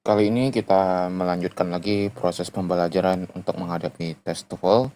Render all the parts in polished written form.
Kali ini kita melanjutkan lagi proses pembelajaran untuk menghadapi tes TOEFL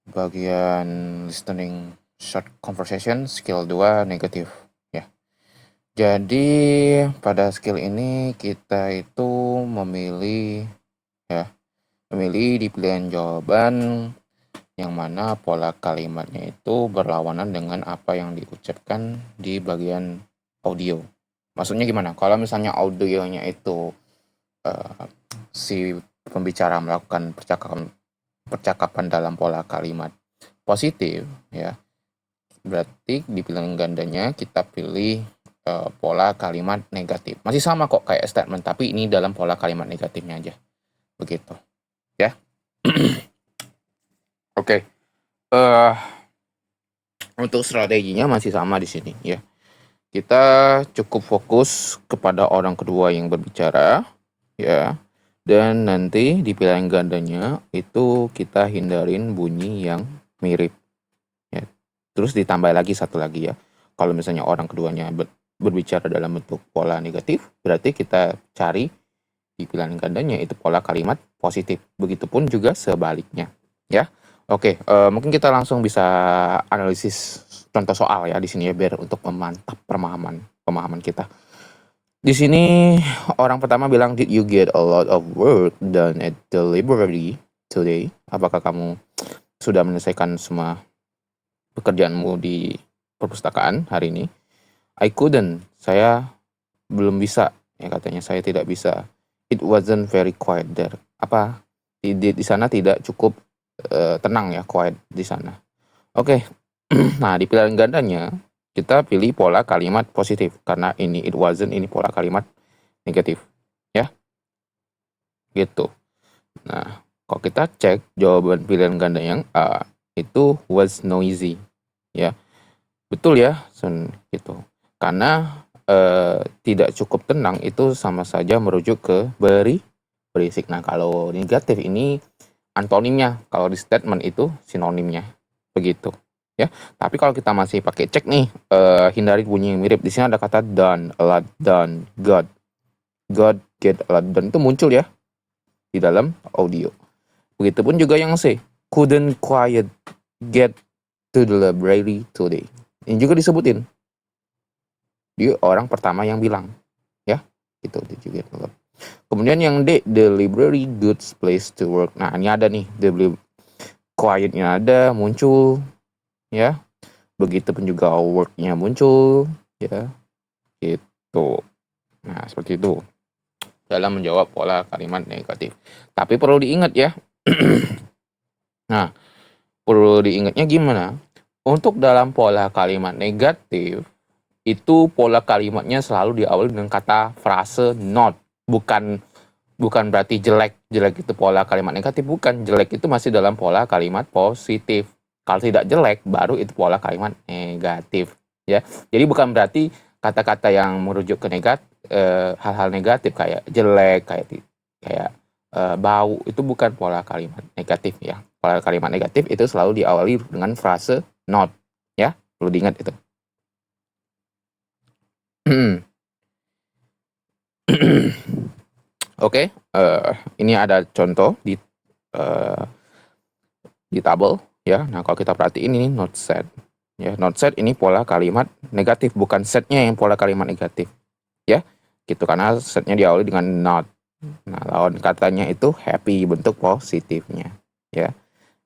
bagian listening short conversation skill 2 negatif ya. Jadi pada skill ini kita itu memilih di pilihan jawaban yang mana pola kalimatnya itu berlawanan dengan apa yang diucapkan di bagian audio. Maksudnya gimana? Kalau misalnya audionya itu si pembicara melakukan percakapan dalam pola kalimat positif ya, berarti di pilihan gandanya kita pilih pola kalimat negatif. Masih sama kok kayak statement, tapi ini dalam pola kalimat negatifnya aja. Begitu ya. Oke. Untuk strateginya masih sama di sini ya. Kita cukup fokus kepada orang kedua yang berbicara ya. Dan nanti di pilihan gandanya itu kita hindarin bunyi yang mirip ya. Terus ditambah lagi satu lagi ya. Kalau misalnya orang keduanya berbicara dalam bentuk pola negatif, berarti kita cari di pilihan gandanya itu pola kalimat positif. Begitupun juga sebaliknya ya. Oke, mungkin kita langsung bisa analisis contoh soal ya di sini ya, biar untuk memantap pemahaman kita. Di sini orang pertama bilang, did you get a lot of work done at the library today? Apakah kamu sudah menyelesaikan semua pekerjaanmu di perpustakaan hari ini? I couldn't, saya belum bisa ya, katanya saya tidak bisa. It wasn't very quiet there. Apa di sana tidak cukup tenang ya, quiet di sana. Oke. Nah, di pilihan gandanya kita pilih pola kalimat positif karena ini it wasn't, ini pola kalimat negatif ya. Gitu. Nah, kalau kita cek jawaban pilihan ganda yang A itu was noisy ya. Betul ya, gitu. Karena tidak cukup tenang itu sama saja merujuk ke berisik. Nah, kalau negatif ini antonimnya, kalau di statement itu sinonimnya, begitu ya. Tapi kalau kita masih pakai cek nih, hindari bunyi yang mirip. Di sini ada kata done, a lot done, got, get a lot done, itu muncul ya di dalam audio. Begitupun juga yang C, couldn't quite get to the library today. Ini juga disebutin. Dia orang pertama yang bilang ya, itu juga. Kemudian yang D, the library good place to work. Nah, ini ada nih, the quietnya ada, muncul ya. Begitupun juga worknya muncul ya, gitu. Nah, seperti itu dalam menjawab pola kalimat negatif. Tapi perlu diingat ya. Nah, perlu diingatnya gimana? Untuk dalam pola kalimat negatif itu pola kalimatnya selalu diawali dengan kata frase not. Bukan berarti jelek itu pola kalimat negatif, bukan. Jelek itu masih dalam pola kalimat positif. Kalau tidak jelek baru itu pola kalimat negatif ya. Jadi bukan berarti kata-kata yang merujuk ke hal-hal negatif kayak jelek, kayak bau, itu bukan pola kalimat negatif ya. Pola kalimat negatif itu selalu diawali dengan frase not ya. Perlu diingat itu. Oke, ini ada contoh di tabel ya. Nah, kalau kita perhatiin ini not set ya. Not set ini pola kalimat negatif, bukan setnya yang pola kalimat negatif ya. Gitu, karena setnya diawali dengan not. Nah, lawan katanya itu happy, bentuk positifnya ya.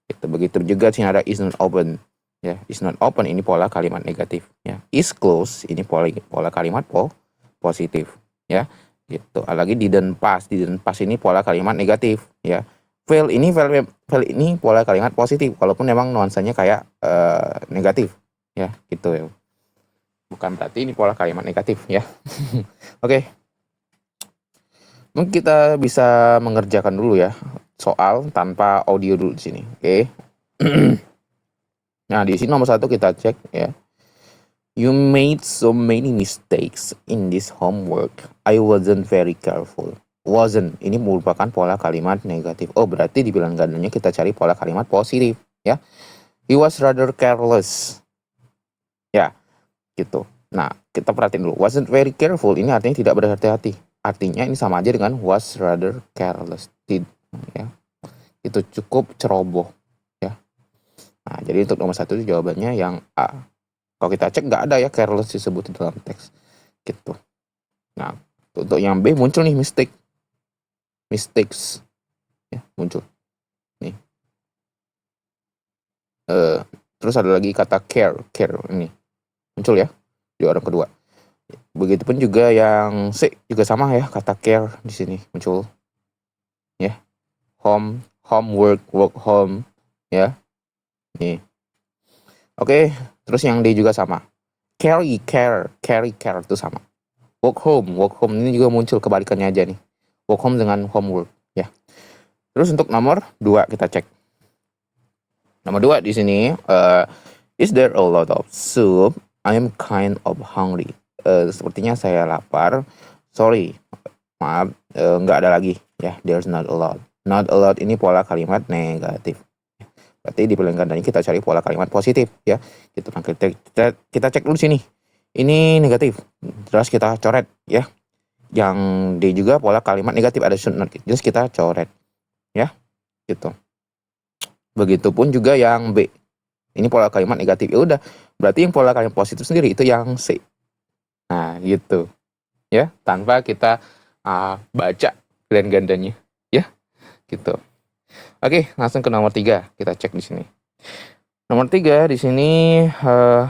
Itu begitu juga sini ada is not open ya. Is not open ini pola kalimat negatif ya. Is close ini pola kalimat positif ya. Gitu. Lagi didn't pass ini pola kalimat negatif ya. Fail ini pola kalimat positif walaupun memang nuansanya kayak negatif ya, gitu ya. Bukan berarti ini pola kalimat negatif ya. Oke. Mungkin kita bisa mengerjakan dulu ya soal tanpa audio dulu di sini. Oke. Nah, di sini nomor 1 kita cek ya. You made so many mistakes in this homework. I wasn't very careful. Wasn't ini merupakan pola kalimat negatif. Oh, berarti di pilihan gandanya kita cari pola kalimat positif ya. He was rather careless. Ya, gitu. Nah, kita perhatiin dulu. Wasn't very careful ini artinya tidak berhati-hati artinya ini sama aja dengan was rather careless. Ya. Itu cukup ceroboh. Ya. Nah, jadi untuk nomor 1 itu jawabannya yang A. Kalau kita cek nggak ada ya careless disebut di dalam teks. Gitu. Nah, untuk yang B muncul nih mistakes. Ya, muncul. Nih. Terus ada lagi kata care ini. Muncul ya di orang kedua. Begitupun juga yang C juga sama ya, kata care di sini muncul. Ya. Work home ya. Nih. Oke, terus yang D juga sama. Carry care itu sama. Work home ini juga muncul, kebalikannya aja nih. Work home dengan homework ya. Terus untuk nomor 2 kita cek. Nomor 2 di sini, is there a lot of soup? I am kind of hungry. Sepertinya saya lapar. Sorry, maaf, nggak ada lagi ya. There's not a lot. Not a lot ini pola kalimat negatif. Berarti di pilihan gandanya kita cari pola kalimat positif ya. Gitu. Nah, kita cek dulu sini. Ini negatif. Terus kita coret ya. Yang D juga pola kalimat negatif, ada should not. Terus kita coret ya. Gitu. Begitupun juga yang B. Ini pola kalimat negatif. Ya udah, berarti yang pola kalimat positif sendiri itu yang C. Nah, gitu. Ya, tanpa kita baca pilihan gandanya, ya. Gitu. Oke, langsung ke nomor 3. Kita cek di sini. Nomor 3 di sini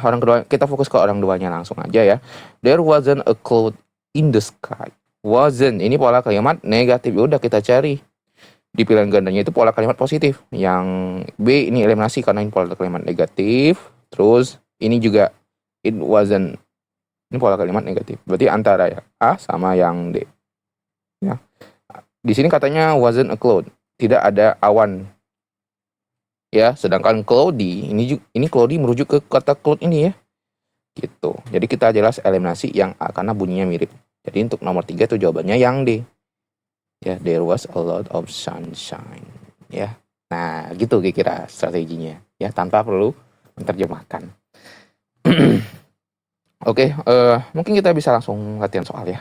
orang kedua, kita fokus ke orang duanya langsung aja ya. There wasn't a cloud in the sky. Wasn't, ini pola kalimat negatif. Ya udah, kita cari di pilihan gandanya itu pola kalimat positif. Yang B ini eliminasi karena ini pola kalimat negatif. Terus ini juga it wasn't, ini pola kalimat negatif. Berarti antara ya A sama yang D. Ya. Di sini katanya wasn't a cloud, tidak ada awan. Ya, sedangkan cloudy ini cloudy merujuk ke kata cloud ini ya. Gitu. Jadi kita jelas eliminasi yang A karena bunyinya mirip. Jadi untuk nomor 3 itu jawabannya yang D. Ya, there was a lot of sunshine. Ya. Nah, gitu kira-kira strateginya ya, tanpa perlu menerjemahkan. Oke, mungkin kita bisa langsung latihan soal ya.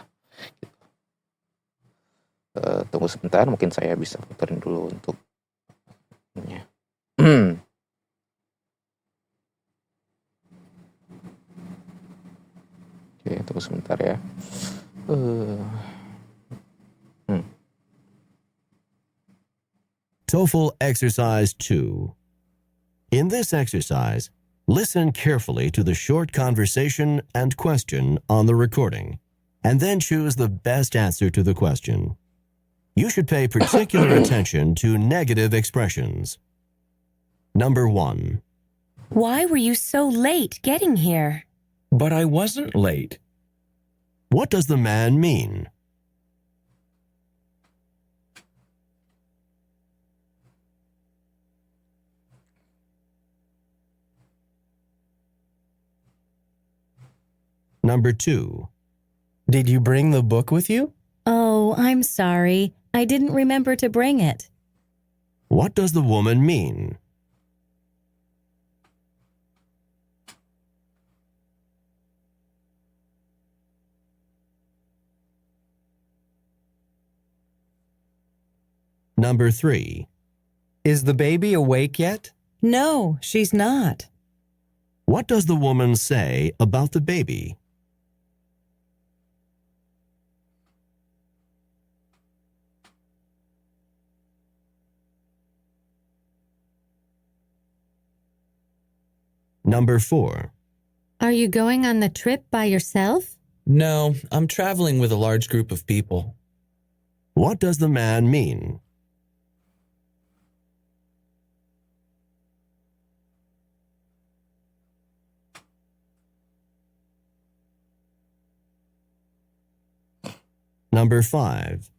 Tunggu sebentar, mungkin saya bisa puterin dulu untuk ya. Oke, tunggu sebentar ya. TOEFL Exercise 2. In this exercise, listen carefully to the short conversation and question on the recording, and then choose the best answer to the question. You should pay particular attention to negative expressions. Number 1. Why were you so late getting here? But I wasn't late. What does the man mean? Number 2. Did you bring the book with you? Oh, I'm sorry. I didn't remember to bring it. What does the woman mean? Number 3. Is the baby awake yet? No, she's not. What does the woman say about the baby? Number 4. Are you going on the trip by yourself? No, I'm traveling with a large group of people. What does the man mean? Number 5.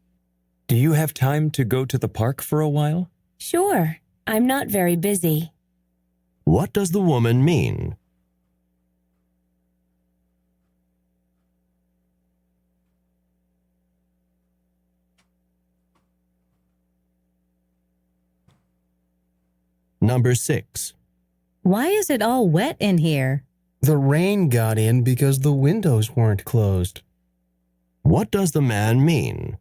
Do you have time to go to the park for a while? Sure. I'm not very busy. What does the woman mean? Number 6. Why is it all wet in here? The rain got in because the windows weren't closed. What does the man mean?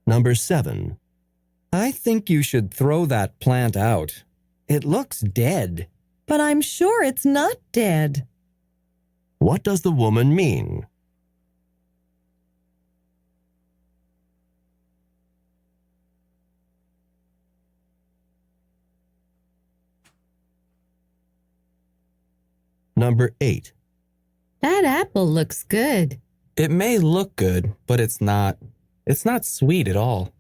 Number 7. I think you should throw that plant out. It looks dead. But I'm sure it's not dead. What does the woman mean? Number 8. That apple looks good. It may look good, but it's not. It's not sweet at all.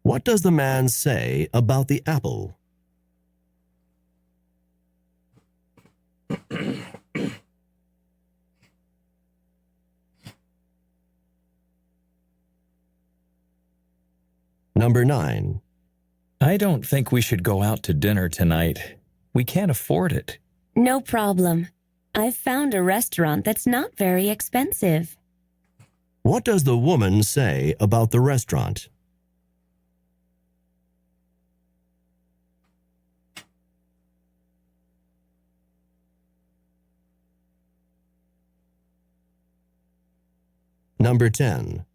What does the man say about the apple? Number 9. I don't think we should go out to dinner tonight. We can't afford it. No problem. I've found a restaurant that's not very expensive. What does the woman say about the restaurant? Number 10.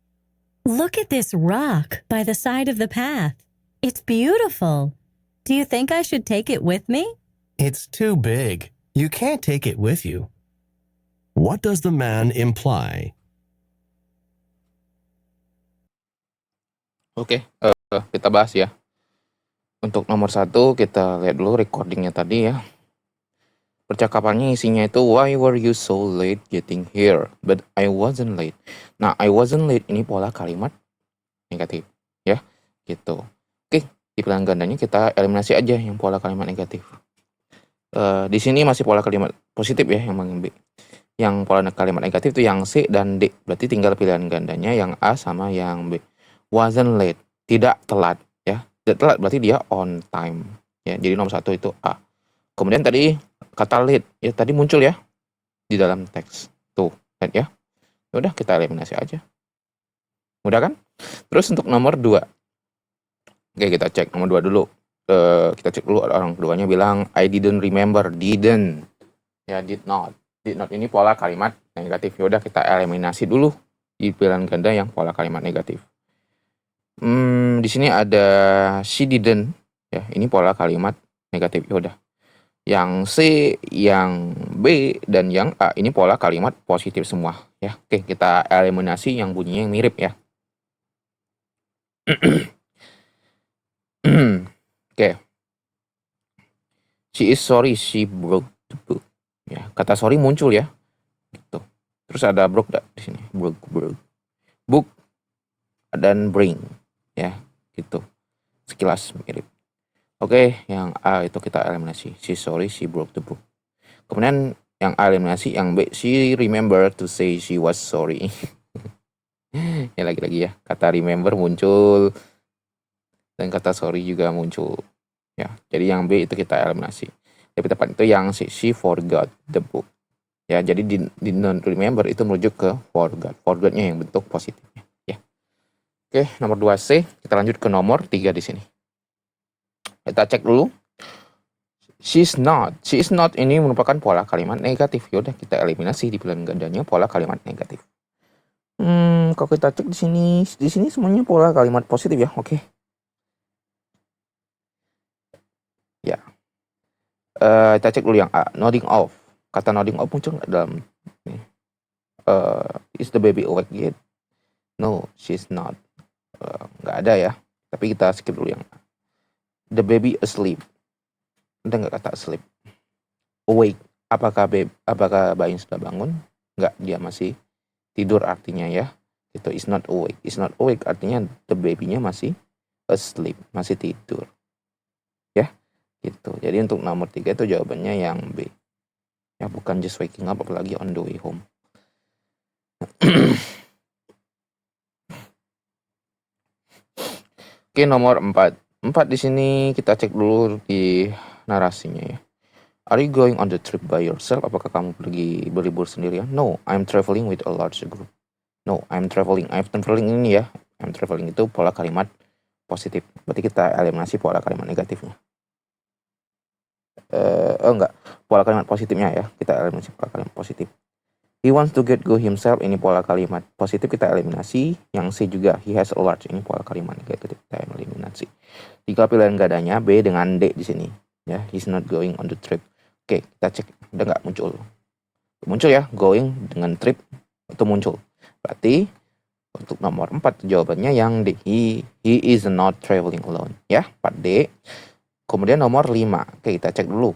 Look at this rock by the side of the path. It's beautiful. Do you think I should take it with me? It's too big. You can't take it with you. What does the man imply? Oke, kita bahas ya. Untuk nomor 1, kita lihat dulu recordingnya tadi ya. Percakapannya isinya itu, why were you so late getting here? But I wasn't late. Nah, I wasn't late ini pola kalimat negatif ya, gitu. Oke, di pilihan gandanya kita eliminasi aja yang pola kalimat negatif. Di sini masih pola kalimat positif ya yang bagian B. Yang pola kalimat negatif itu yang C dan D. Berarti tinggal pilihan gandanya yang A sama yang B. Wasn't late, tidak telat ya. Tidak telat berarti dia on time ya. Jadi nomor 1 itu A. Kemudian tadi kata late ya tadi muncul ya di dalam teks. Tuh, lihat ya. Udah kita eliminasi aja. Mudah kan? Terus untuk nomor 2. Oke, kita cek nomor 2 dulu. Kita cek dulu orang keduanya bilang I didn't remember, didn't. Ya, did not. Did not ini pola kalimat negatif. Ya udah kita eliminasi dulu di pilihan ganda yang pola kalimat negatif. Di sini ada she didn't ya, ini pola kalimat negatif. Ya udah. Yang C, yang B dan yang A ini pola kalimat positif semua ya. Oke, kita eliminasi yang bunyinya yang mirip ya. Oke. She is sorry she broke the book. Ya, kata sorry muncul ya. Gitu. Terus ada broke di sini. Broke. Book dan bring ya, gitu. Sekilas mirip. Oke, yang A itu kita eliminasi. She sorry she broke the book. Kemudian yang A eliminasi, yang B she remember to say she was sorry. Ya lagi-lagi ya, kata remember muncul dan kata sorry juga muncul. Ya, jadi yang B itu kita eliminasi. Lebih tepat itu yang C, she forgot the book. Ya, jadi di non remember itu merujuk ke forgot. Forgotnya yang bentuk positifnya. Ya. Oke, nomor 2C. Kita lanjut ke nomor 3 di sini. Kita cek dulu. She's not. She is not ini merupakan pola kalimat negatif. Yaudah kita eliminasi di pilihan gandanya pola kalimat negatif. Kalau kita cek di sini semuanya pola kalimat positif ya. Oke. Ya. Kita cek dulu yang A, nodding off. Kata nodding off muncul nggak dalam ini? Is the baby awake yet? No, she's not. Nggak ada ya. Tapi kita skip dulu yang A. The baby asleep. Ada nggak kata asleep? Awake. Apakah bayi sudah bangun? Nggak, dia masih tidur artinya ya. Itu is not awake. Is not awake artinya the baby-nya masih asleep, masih tidur. Ya, gitu. Jadi untuk nomor 3 itu jawabannya yang B. Ya, bukan just waking up, apalagi on the way home. Oke, nomor 4. 4 di sini kita cek dulu di narasinya ya. Are you going on the trip by yourself? Apakah kamu pergi berlibur sendirian? No, I'm traveling with a large group. No, I'm traveling. I'm traveling ini ya. I'm traveling itu pola kalimat positif. Berarti kita eliminasi pola kalimat negatifnya. Enggak, pola kalimat positifnya ya. Kita eliminasi pola kalimat positif. He wants to get go himself, ini pola kalimat positif kita eliminasi. Yang C juga, he has a large, ini pola kalimat negatif kita eliminasi. Tiga pilihan gadanya B dengan D di sini. Ya, he's not going on the trip. Oke, kita cek udah nggak muncul. Muncul ya, going dengan trip itu muncul. Berarti untuk nomor 4 jawabannya yang D. He is not traveling alone. Ya, 4D. Kemudian nomor 5. Oke, kita cek dulu.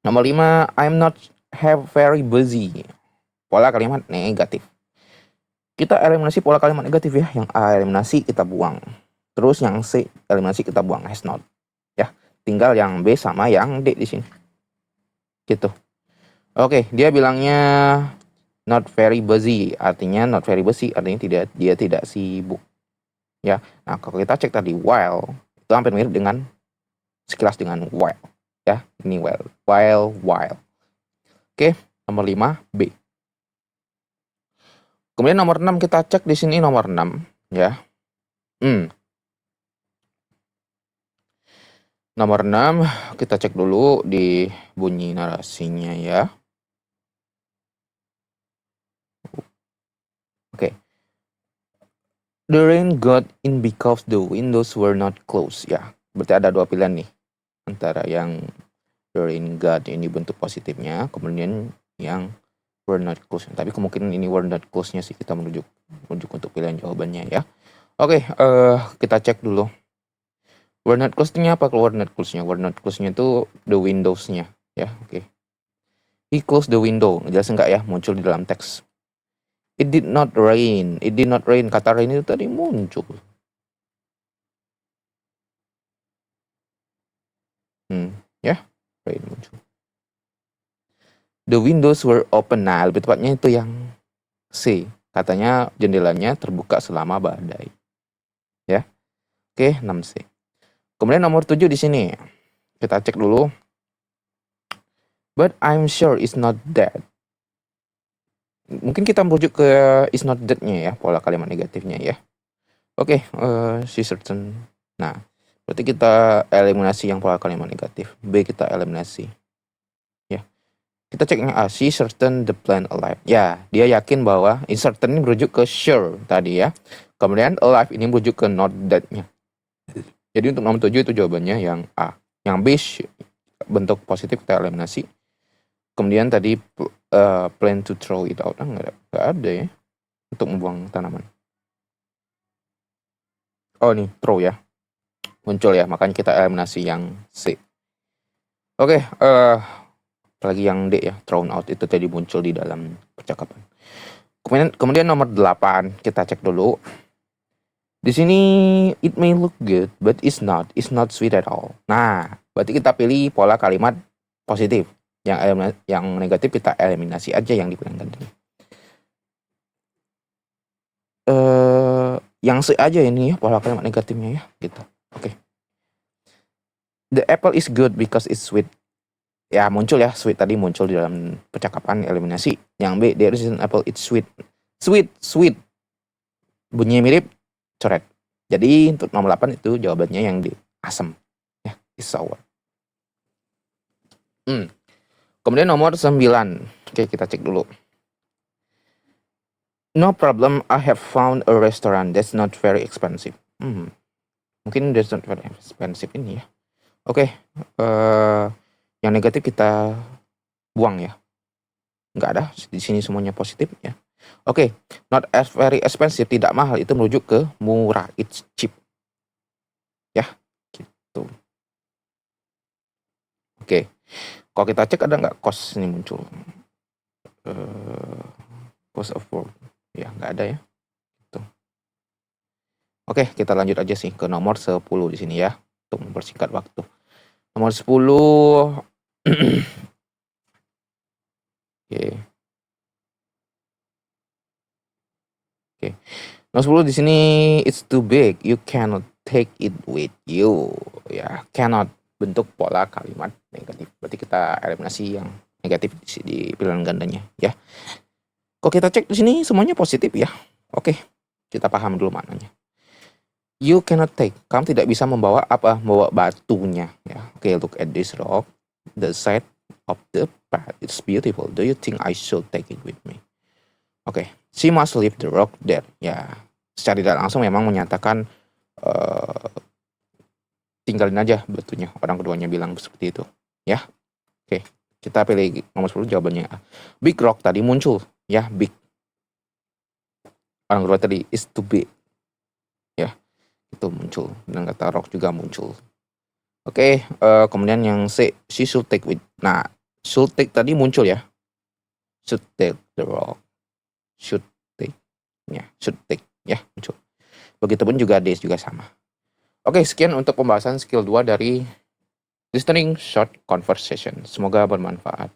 Nomor 5, I'm not have very busy. Pola kalimat negatif. Kita eliminasi pola kalimat negatif ya. Yang A eliminasi kita buang. Terus yang C eliminasi kita buang, has not. Ya, tinggal yang B sama yang D di sini. Gitu. Oke, dia bilangnya not very busy. Artinya not very busy artinya dia tidak sibuk. Ya. Nah, kalau kita cek tadi while itu hampir mirip dengan sekilas dengan while. Ya, ini while. Oke, nomor 5 B. Kemudian nomor 6 kita cek di sini nomor 6 ya. Nomor 6 kita cek dulu di bunyi narasinya ya. Oke. The rain got in because the windows were not closed. Ya, berarti ada dua pilihan nih. Antara yang the rain got ini bentuk positifnya, kemudian yang were not closed. Tapi kemungkinan ini were not closed-nya sih kita menuju untuk pilihan jawabannya ya. Oke, kita cek dulu. Were not closed-nya apa? Were not closed-nya. Were not closed-nya itu the windows-nya ya. Oke. He closed the window. Jelas enggak ya muncul di dalam teks. It did not rain. It did not rain. Kata rain itu tadi muncul. Ya, rain muncul. The windows were open. Nah, lebih tepatnya itu yang C. Katanya jendelanya terbuka selama badai. Ya. Oke, 6C. Kemudian nomor 7 di sini. Kita cek dulu. But I'm sure it's not that. Mungkin kita merujuk ke is not that-nya ya, pola kalimat negatifnya ya. Oke, she certain. Nah, berarti kita eliminasi yang pola kalimat negatif. B kita eliminasi. Ya. Kita cek yang A, she certain the plant alive. Ya, dia yakin bahwa certain ini merujuk ke sure tadi ya. Kemudian alive ini merujuk ke not that-nya. Jadi untuk nomor 7 itu jawabannya yang A. Yang B bentuk positif kita eliminasi. Kemudian tadi plan to throw it out. Nggak ada ya. Untuk membuang tanaman. Oh nih, throw ya. Muncul ya, makanya kita eliminasi yang C. Oke, apalagi yang D ya, thrown out itu tadi muncul di dalam percakapan. Kemudian nomor 8, kita cek dulu. Di sini it may look good, but it's not sweet at all. Nah, berarti kita pilih pola kalimat positif. Yang negatif kita eliminasi aja yang dipilihkan tadi. Yang C aja ini ya pola kalimat negatifnya ya, gitu. Oke. The apple is good because it's sweet. Ya muncul ya, sweet tadi muncul di dalam percakapan, eliminasi. Yang B, there is an apple, it's sweet. Sweet. Bunyinya mirip, coret. Jadi untuk nomor 8 itu jawabannya yang D, asam. Ya, is sour. Kemudian nomor 9. Oke, kita cek dulu. No problem, I have found a restaurant that's not very expensive. Mungkin that's not very expensive ini ya. Oke, yang negatif kita buang ya. Nggak ada, di sini semuanya positif ya. Oke, not as very expensive, tidak mahal, itu merujuk ke murah, it's cheap. Ya, gitu. Oke. Kalau kita cek ada nggak cost ini muncul? Cost of work. Ya, nggak ada ya. Gitu. Oke, kita lanjut aja sih ke nomor 10 di sini ya. Untuk mempersingkat waktu. Nomor 10. Oke. Nomor 10 di sini, it's too big. You cannot take it with you. Ya, cannot. Bentuk pola kalimat negatif. Berarti kita eliminasi yang negatif di pilihan gandanya ya. Kok kita cek di sini semuanya positif ya. Oke, kita paham dulu maknanya. You cannot take. Kamu tidak bisa membawa apa? Membawa batunya. Ya. Oke, look at this rock. The side of the path. It's beautiful. Do you think I should take it with me? Oke, she must leave the rock there. Ya, secara tidak langsung memang menyatakan tinggalin aja batunya. Orang keduanya bilang seperti itu. Ya, oke. Kita pilih nomor 10 jawabannya A. Big rock tadi muncul. Ya, big. Orang kedua tadi is too big. Ya, itu muncul. Dan kata rock juga muncul. Oke, kemudian yang C, she should take with. Nah, should take tadi muncul ya. Should take the rock. Should take. Ya, should take. Ya, muncul. Begitupun juga D juga sama. Oke, sekian untuk pembahasan skill 2 dari listening short conversation. Semoga bermanfaat.